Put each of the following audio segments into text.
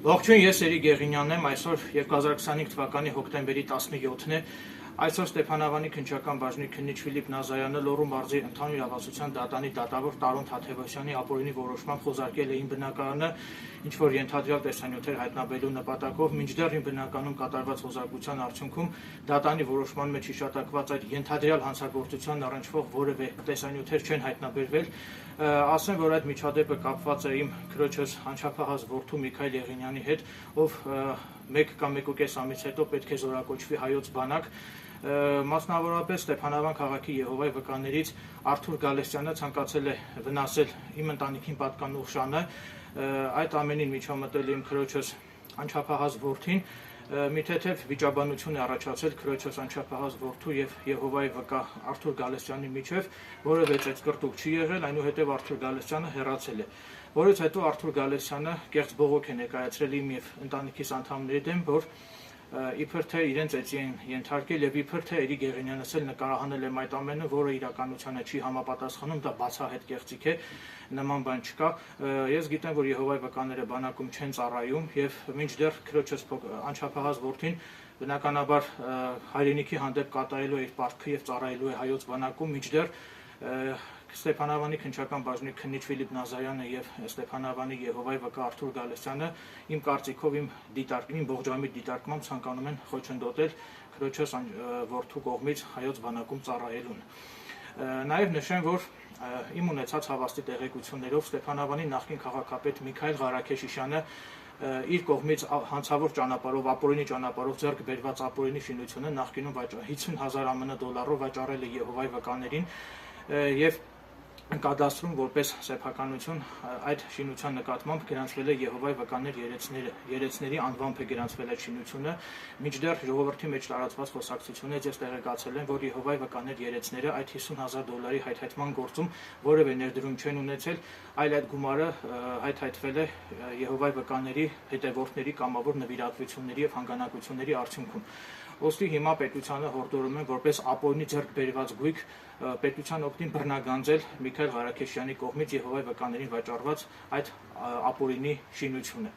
Ողջույն, ես Էրիկ Գեղինյանն եմ, այսօր 2025 թվականի հոկտեմբերի 17-ն է, այսօր Ստեփանավանի քննչական բաժնի քննիչ Ֆիլիպ Նազարյանը Լոռու մարզի ընդհանուր իրավասության դատանի դատավոր Տարոն Թադևոսյանի ապօրինի որոշմամբ խոզարկել է իմ բնակարանը, ինչ որ ենթադրյալ տեսանյութեր հայտնաբերելու նպատակով, մինչդեռ իմ բնականում կատարված խոզարկության արդյունքում դատանի որոշման մեջ հիշատակված այդ ենթադրյալ հանցագործության առնչվող որևէ տեսանյութեր չեն հայտնաբերվել, ասեմ, որ այդ միջադեպը կապված է իմ քրոջս անչափահաս որդու Միքայել Եղինյանի հետ, ով 1 կամ 1.5 ամիս հետո պետք է զորակոչվի հայոց բանակ, մասնավորապես Ստեփանավան քաղաքի Եհովայի վկաներից Արթուր Գալստյանը ցանկացել է վնասել իմ ընտանիքին պատկանող շանը, այդ ամենին միջամտել իմ քրոջս անչափահաս որդին, մի թեթև վիճաբանություն է առաջացել քրոջս անչափահաս որդու եւ Եհովայի վկա Արթուր Գալստյանի միջեւ, որևէ ծեծկռտուք չի եղել, այնուհետեւ Արթուր Գալստյանը հեռացել է, որից հետո Արթուր Գալստյանը կեղծ բողոք է ներկայացրել իմ եւ ընտանիքիս անդամների դեմ, որ իբր թե իրենց էծի են ենթարկել եւ իբր թե Էրիկ Գեղինյանս էլ նկարահանել եմ այդ ամենը, որը իրականությանը չի համապատասխանում, դա բացահայտ կեղծիք է, նման բան չկա, ես գիտեմ, որ Եհովայի վկաները բանակում չեն ծառայում եւ մինչդեռ քրոջս անչափահաս որդին բնականաբար հայրենիքի հանդեպ կատարելու է իր պարտքը եւ ծառայելու է հայոց բանակում, մինչդեռ Ստեփանավանի քննչական բաժնի քննիչ Ֆիլիպ Նազարյանը եւ Ստեփանավանի Եհովայի վկա Արթուր Գալստյանը իմ կարծիքով իմ ողջամիտ դիտարկմամբ ցանկանում են խոչընդոտել քրոջս որդու կողմից հայոց բանակում ծառայելուն։ Նաեւ նշեմ, որ իմ ունեցած հավաստի տեղեկություններով Ստեփանավանի նախկին քաղաքապետ Միքայել Ղարաքեշիշյանը իր կողմից հանցավոր ճանապարհով, ապօրինի ճանապարհով ձեռք բերված ապօրինի շինությունը նախկինում 50,000 ԱՄՆ դոլարով վաճառել է Եհովայի վկաներին եւ կադաստրում որպես սեփականություն այդ շինության նկատմամբ գրանցվել է Եհովայի վկաներ երեցների անվամբ է գրանցվել այդ շինությունը, մինչդեռ ժողովրդի մեջ տարածված խոսակցությունից ես տեղեկացել եմ, որ Եհովայի վկաներ երեցները այդ 50,000 դոլարի հայթայթման գործում որևէ ներդրում չեն ունեցել, այլ այդ գումարը հայթայթվել է Եհովայի վկաների հետևորդների կամավոր նվիրատվությունների եւ հանգանակությունների արդյունքում։ Ոստի հիմա պետությանը հորդորում են որպես ապօրինի ձեռք բերված գույք պետության օգտին բռնագանձել Միքայել Ղարաքեշյանի կողմից Եհովայի վկաներին վաճառված այդ ապօրինի շինությունը։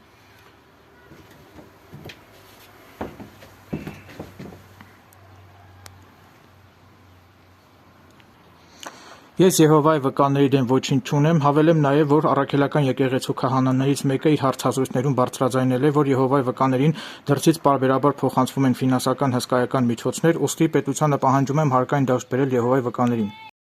Ես Եհովայի վկաների դեմ ոչինչ չունեմ, հավելեմ նաև, որ առաքելական եկեղեցու քահանաներից մեկը իր հարցազրույցներում բարձրաձայնել է, որ Եհովայի վկաներին դրսից պարբերաբար փոխանցվում են ֆինանսական հսկայական միջոցներ, ուստի պետությանը պահանջում եմ հարկային դաշտ բերել Եհովայի վկաներին։